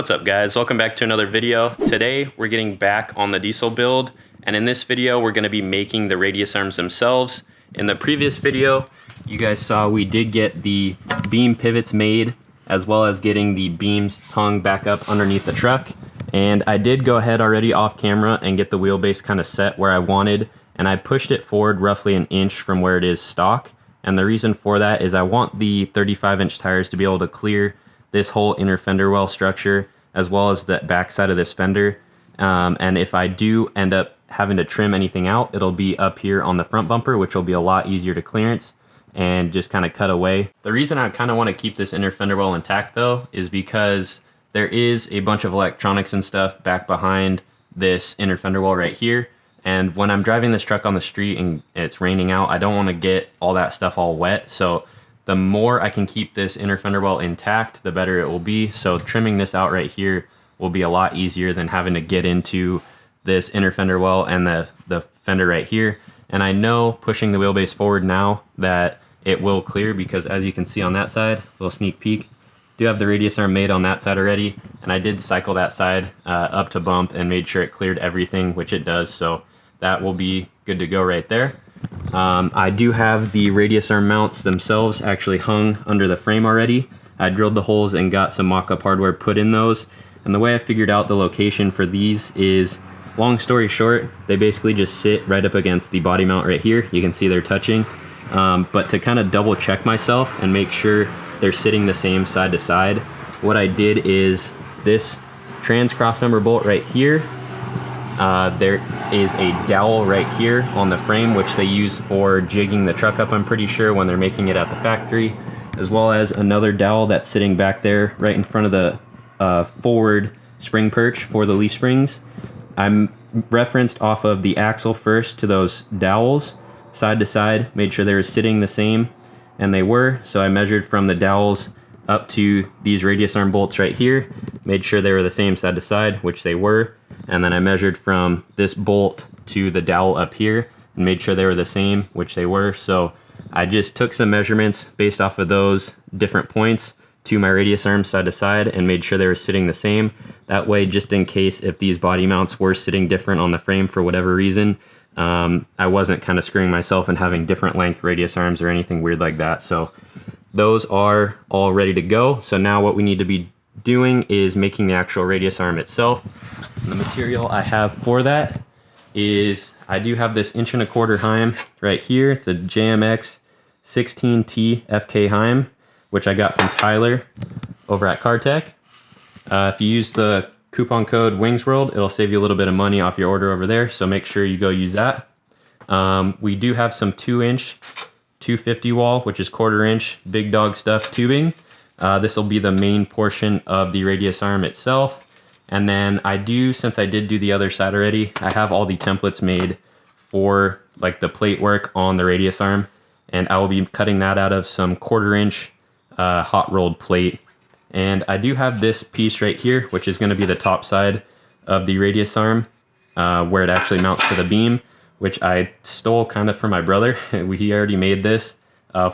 What's up guys, welcome back to another video. Today we're getting back on the diesel build, and in this video we're going to be making the radius arms themselves. In the previous video you guys saw we did get the beam pivots made, as well as getting the beams hung back up underneath the truck. And I did go ahead already off camera and get the wheelbase kind of set where I wanted, and I pushed it forward roughly an inch from where it is stock. And the reason for that is I want the 35-inch tires to be able to clear this whole inner fender well structure, as well as the back side of this fender. And if I do end up having to trim anything out, it'll be up here on the front bumper, which will be a lot easier to clearance and just kind of cut away. The reason I kind of want to keep this inner fender well intact though is because there is a bunch of electronics and stuff back behind this inner fender well right here. And when I'm driving this truck on the street and it's raining out, I don't want to get all that stuff all wet. So the more I can keep this inner fender well intact, the better it will be. So trimming this out right here will be a lot easier than having to get into this inner fender well and the fender right here. And I know pushing the wheelbase forward now that it will clear, because as you can see on that side, little sneak peek, do have the radius arm made on that side already, and I did cycle that side up to bump and made sure it cleared everything, which it does. So that will be good to go right there. I do have the radius arm mounts themselves actually hung under the frame already. I drilled the holes and got some mock-up hardware put in those. And the way I figured out the location for these is, long story short, they basically just sit right up against the body mount right here. You can see they're touching. But to kind of double check myself and make sure they're sitting the same side to side, what I did is this trans crossmember bolt right here, there is a dowel right here on the frame, which they use for jigging the truck up, I'm pretty sure, when they're making it at the factory, as well as another dowel that's sitting back there right in front of the forward spring perch for the leaf springs. I'm referenced off of the axle first to those dowels side to side, made sure they were sitting the same, and they were. So I measured from the dowels up to these radius arm bolts right here, made sure they were the same side to side, which they were. And then I measured from this bolt to the dowel up here and made sure they were the same, which they were. So I just took some measurements based off of those different points to my radius arms side to side and made sure they were sitting the same. That way, just in case if these body mounts were sitting different on the frame for whatever reason, I wasn't kind of screwing myself and having different length radius arms or anything weird like that. So those are all ready to go. So now what we need to be doing is making the actual radius arm itself. And the material I have for that is, I do have this 1.25" Heim right here. It's a JMX 16T FK Heim, which I got from Tyler over at CarTech. If you use the coupon code Wingsworld, it'll save you a little bit of money off your order over there, so make sure you go use that. We do have some 2-inch 250 wall, which is 1/4 inch big dog stuff tubing. This will be the main portion of the radius arm itself. And then I do, since I did do the other side already, I have all the templates made for like the plate work on the radius arm, and I will be cutting that out of some 1/4 inch hot rolled plate. And I do have this piece right here, which is going to be the top side of the radius arm, where it actually mounts to the beam, which I stole kind of from my brother. He already made this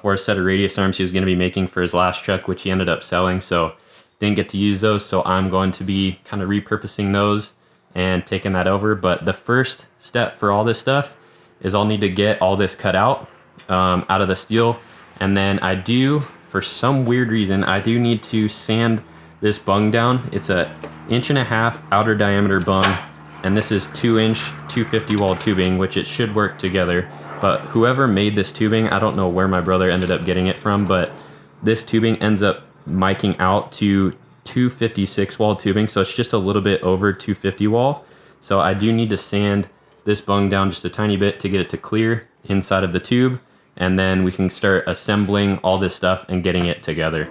for a set of radius arms he was going to be making for his last truck, which he ended up selling, so didn't get to use those. So I'm going to be kind of repurposing those and taking that over. But the first step for all this stuff is I'll need to get all this cut out of the steel. And then I do, for some weird reason, I do need to sand this bung down. It's a 1.5" outer diameter bung, and this is 2-inch 250 wall tubing, which it should work together. But whoever made this tubing, I don't know where my brother ended up getting it from, but this tubing ends up miking out to 256 wall tubing, so it's just a little bit over 250 wall. So I do need to sand this bung down just a tiny bit to get it to clear inside of the tube, and then we can start assembling all this stuff and getting it together.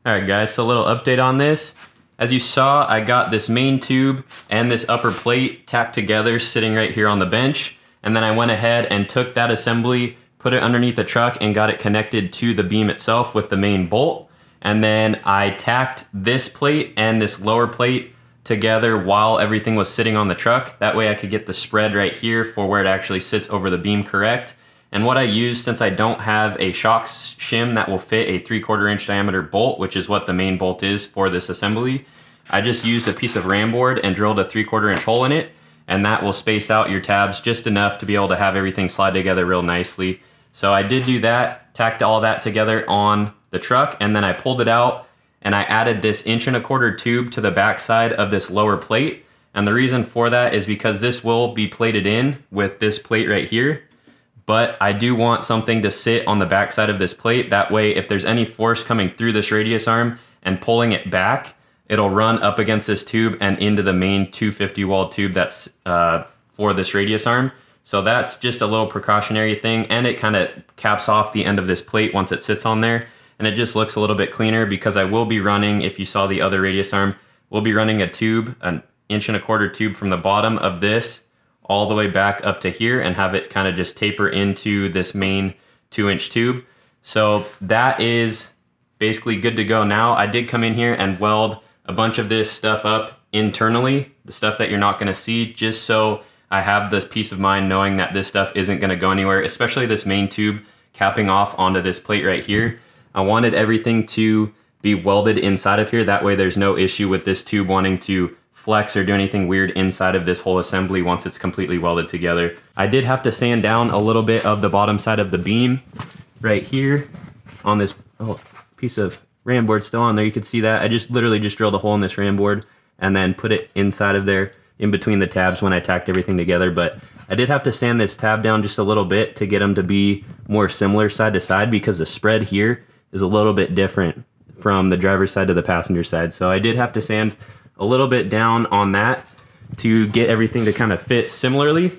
Alright guys, so a little update on this. As you saw, I got this main tube and this upper plate tacked together sitting right here on the bench. And then I went ahead and took that assembly, put it underneath the truck, and got it connected to the beam itself with the main bolt. And then I tacked this plate and this lower plate together while everything was sitting on the truck. That way I could get the spread right here for where it actually sits over the beam correct. And what I used, since I don't have a shock shim that will fit a 3/4 inch diameter bolt, which is what the main bolt is for this assembly, I just used a piece of ram board and drilled a 3/4 inch hole in it, and that will space out your tabs just enough to be able to have everything slide together real nicely. So I did do that, tacked all that together on the truck, and then I pulled it out and I added this 1¼ inch tube to the back side of this lower plate. And the reason for that is because this will be plated in with this plate right here. But I do want something to sit on the back side of this plate. That way, if there's any force coming through this radius arm and pulling it back, it'll run up against this tube and into the main 250 wall tube that's for this radius arm. So that's just a little precautionary thing, and it kind of caps off the end of this plate once it sits on there. And it just looks a little bit cleaner because I will be running, if you saw the other radius arm, we'll be running a tube, an 1¼ inch tube from the bottom of this all the way back up to here and have it kind of just taper into this main 2-inch tube. So that is basically good to go now. I did come in here and weld a bunch of this stuff up internally, the stuff that you're not going to see, just so I have this peace of mind knowing that this stuff isn't going to go anywhere, especially this main tube capping off onto this plate right here. I wanted everything to be welded inside of here. That way there's no issue with this tube wanting to flex or do anything weird inside of this whole assembly once it's completely welded together. I did have to sand down a little bit of the bottom side of the beam right here on this piece of ram board still on there. You can see that. I just literally just drilled a hole in this ram board and then put it inside of there in between the tabs when I tacked everything together. But I did have to sand this tab down just a little bit to get them to be more similar side to side, because the spread here is a little bit different from the driver's side to the passenger side. So I did have to sand a little bit down on that to get everything to kind of fit similarly.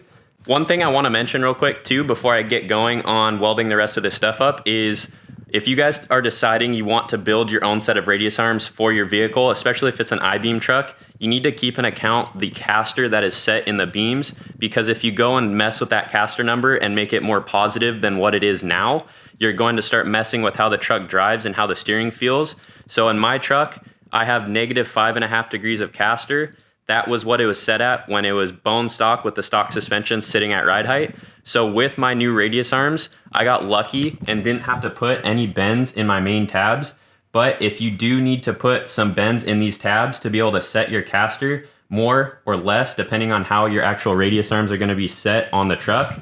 One thing I want to mention real quick too before I get going on welding the rest of this stuff up is, if you guys are deciding you want to build your own set of radius arms for your vehicle, especially if it's an I-beam truck, you need to keep in account the caster that is set in the beams, because if you go and mess with that caster number and make it more positive than what it is now, you're going to start messing with how the truck drives and how the steering feels. So in my truck, I have -5.5 degrees of caster. That was what it was set at when it was bone stock with the stock suspension sitting at ride height. So with my new radius arms, I got lucky and didn't have to put any bends in my main tabs. But if you do need to put some bends in these tabs to be able to set your caster more or less, depending on how your actual radius arms are going to be set on the truck.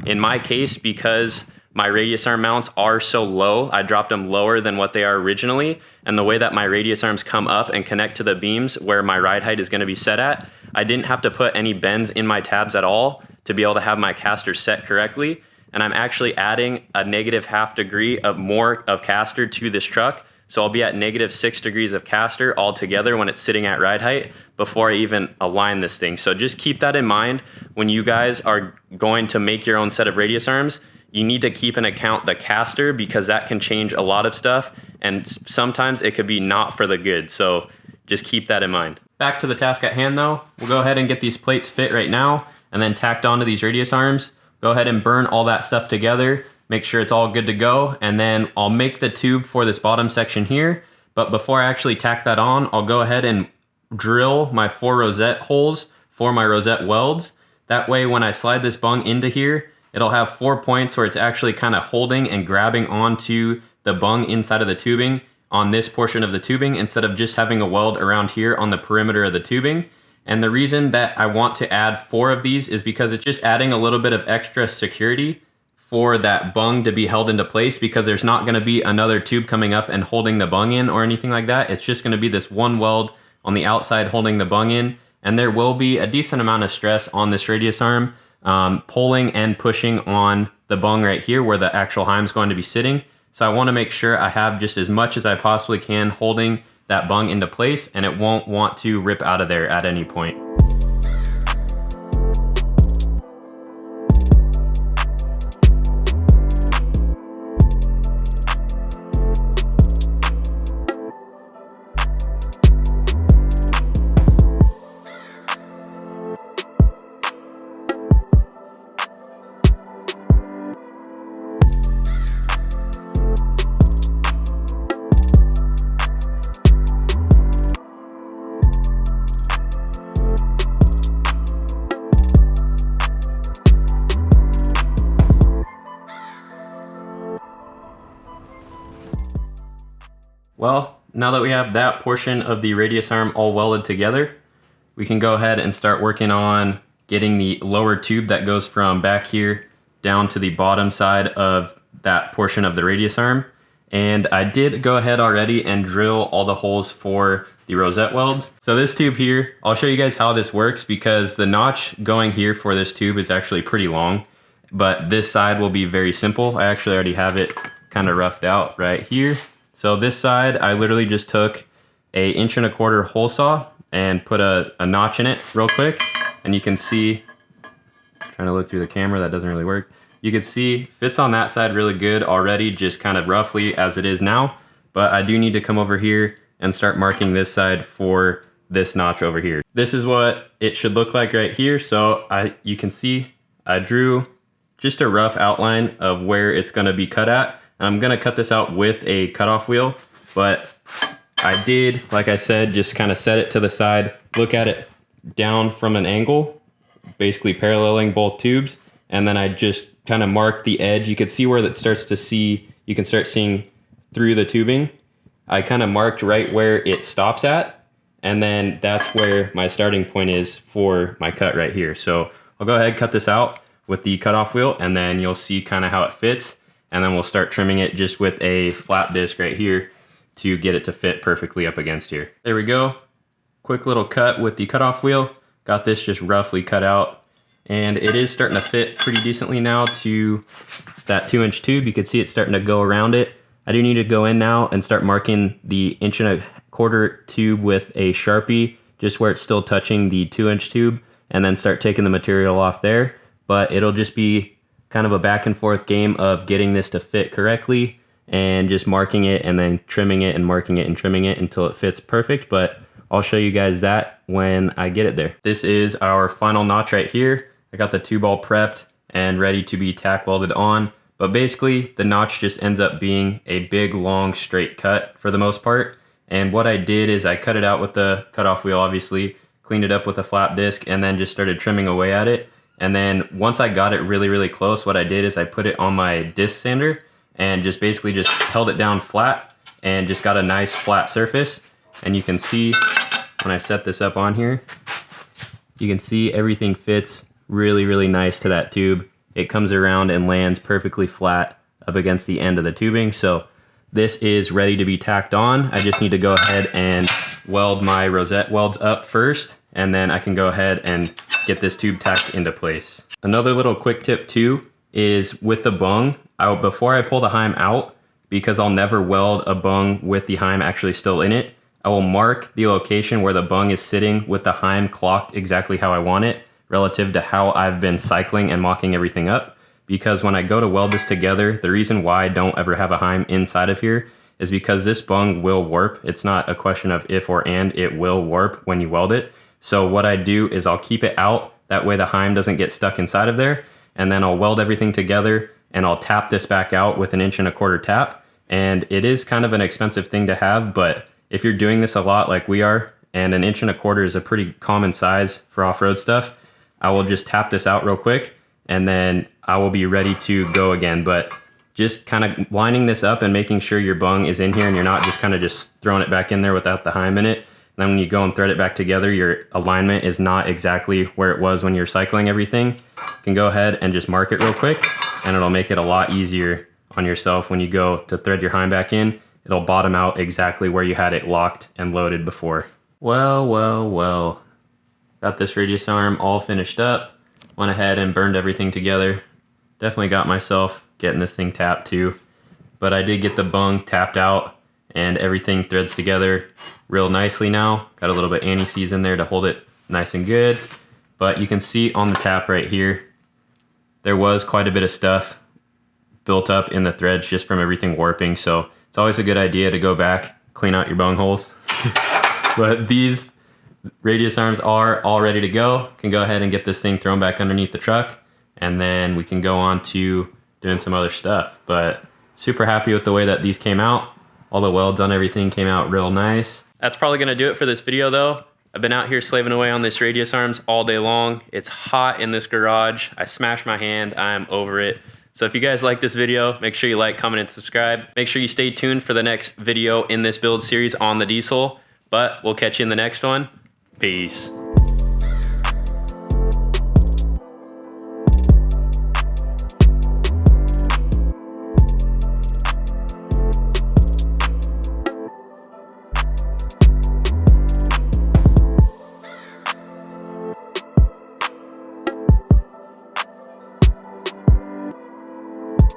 In my case, because my radius arm mounts are so low, I dropped them lower than what they are originally, and the way that my radius arms come up and connect to the beams where my ride height is going to be set at, I didn't have to put any bends in my tabs at all to be able to have my caster set correctly. And I'm actually adding a -0.5 degree of more of caster to this truck, so I'll be at -6 degrees of caster altogether when it's sitting at ride height before I even align this thing. So just keep that in mind when you guys are going to make your own set of radius arms. You need to keep in account the caster, because that can change a lot of stuff, and sometimes it could be not for the good. So just keep that in mind. Back to the task at hand though, we'll go ahead and get these plates fit right now and then tacked onto these radius arms. Go ahead and burn all that stuff together, make sure it's all good to go, and then I'll make the tube for this bottom section here. But before I actually tack that on, I'll go ahead and drill my 4 rosette holes for my rosette welds. That way when I slide this bung into here, it'll have 4 points where it's actually kind of holding and grabbing onto the bung inside of the tubing on this portion of the tubing, instead of just having a weld around here on the perimeter of the tubing. And the reason that I want to add 4 of these is because it's just adding a little bit of extra security for that bung to be held into place, because there's not going to be another tube coming up and holding the bung in or anything like that. It's just going to be this one weld on the outside holding the bung in, and there will be a decent amount of stress on this radius arm, pulling and pushing on the bung right here where the actual heim's going to be sitting. So I want to make sure I have just as much as I possibly can holding that bung into place, and it won't want to rip out of there at any point. Well, now that we have that portion of the radius arm all welded together, we can go ahead and start working on getting the lower tube that goes from back here down to the bottom side of that portion of the radius arm. And I did go ahead already and drill all the holes for the rosette welds. So this tube here, I'll show you guys how this works, because the notch going here for this tube is actually pretty long, but this side will be very simple. I actually already have it kind of roughed out right here. So this side, I literally just took a 1.25 inch hole saw and put a notch in it real quick. And you can see, trying to look through the camera, that doesn't really work. You can see fits on that side really good already, just kind of roughly as it is now. But I do need to come over here and start marking this side for this notch over here. This is what it should look like right here. So you can see I drew just a rough outline of where it's gonna be cut at. And I'm gonna cut this out with a cutoff wheel, but I did, like I said, just kind of set it to the side, look at it down from an angle, basically paralleling both tubes. And then I just kind of marked the edge. You can see where that starts to see, you can start seeing through the tubing. I kind of marked right where it stops at, and then that's where my starting point is for my cut right here. So I'll go ahead and cut this out with the cutoff wheel, and then you'll see kind of how it fits, and then we'll start trimming it just with a flat disc right here to get it to fit perfectly up against here. There we go. Quick little cut with the cutoff wheel. Got this just roughly cut out, and it is starting to fit pretty decently now to that 2-inch tube. You can see it's starting to go around it. I do need to go in now and start marking the 1.25 inch tube with a Sharpie, just where it's still touching the 2-inch tube, and then start taking the material off there. But it'll just be kind of a back and forth game of getting this to fit correctly and just marking it and then trimming it and marking it and trimming it until it fits perfect. But I'll show you guys that when I get it there. This is our final notch right here. I got the tube all prepped and ready to be tack welded on. But basically, the notch just ends up being a big, long, straight cut for the most part. And what I did is I cut it out with the cutoff wheel, obviously, cleaned it up with a flap disc, and then just started trimming away at it. And then once I got it really, really close, what I did is I put it on my disc sander and just basically just held it down flat and just got a nice flat surface. And you can see when I set this up on here, you can see everything fits really, really nice to that tube. It comes around and lands perfectly flat up against the end of the tubing. So this is ready to be tacked on. I just need to go ahead and weld my rosette welds up first, and then I can go ahead and get this tube tacked into place. Another little quick tip too is with the bung, before I pull the heim out, because I'll never weld a bung with the heim actually still in it, I will mark the location where the bung is sitting with the heim clocked exactly how I want it, relative to how I've been cycling and mocking everything up. Because when I go to weld this together, the reason why I don't ever have a heim inside of here is because this bung will warp. It's not a question of if or and, it will warp when you weld it. So what I do is I'll keep it out, that way the heim doesn't get stuck inside of there, and then I'll weld everything together and I'll tap this back out with an 1.25 inch tap. And it is kind of an expensive thing to have, but if you're doing this a lot like we are, and an 1.25 inch is a pretty common size for off-road stuff, I will just tap this out real quick and then I will be ready to go again. But just kind of lining this up and making sure your bung is in here and you're not just kind of just throwing it back in there without the heim in it. And then when you go and thread it back together, your alignment is not exactly where it was when you're cycling everything. You can go ahead and just mark it real quick, and it'll make it a lot easier on yourself when you go to thread your heim back in. It'll bottom out exactly where you had it locked and loaded before. Well, well, well. Got this radius arm all finished up. Went ahead and burned everything together. Definitely got myself getting this thing tapped too. But I did get the bung tapped out and everything threads together real nicely now. Got a little bit anti-seize in there to hold it nice and good. But you can see on the tap right here, there was quite a bit of stuff built up in the threads just from everything warping. So it's always a good idea to go back, clean out your bung holes. But these radius arms are all ready to go. Can go ahead and get this thing thrown back underneath the truck, and then we can go on to doing some other stuff. But super happy with the way that these came out. All the welds on everything came out real nice. That's probably gonna do it for this video though. I've been out here slaving away on this radius arms all day long. It's hot in this garage. I smashed my hand, I am over it. So if you guys like this video, make sure you like, comment, and subscribe. Make sure you stay tuned for the next video in this build series on the diesel, but we'll catch you in the next one. Peace.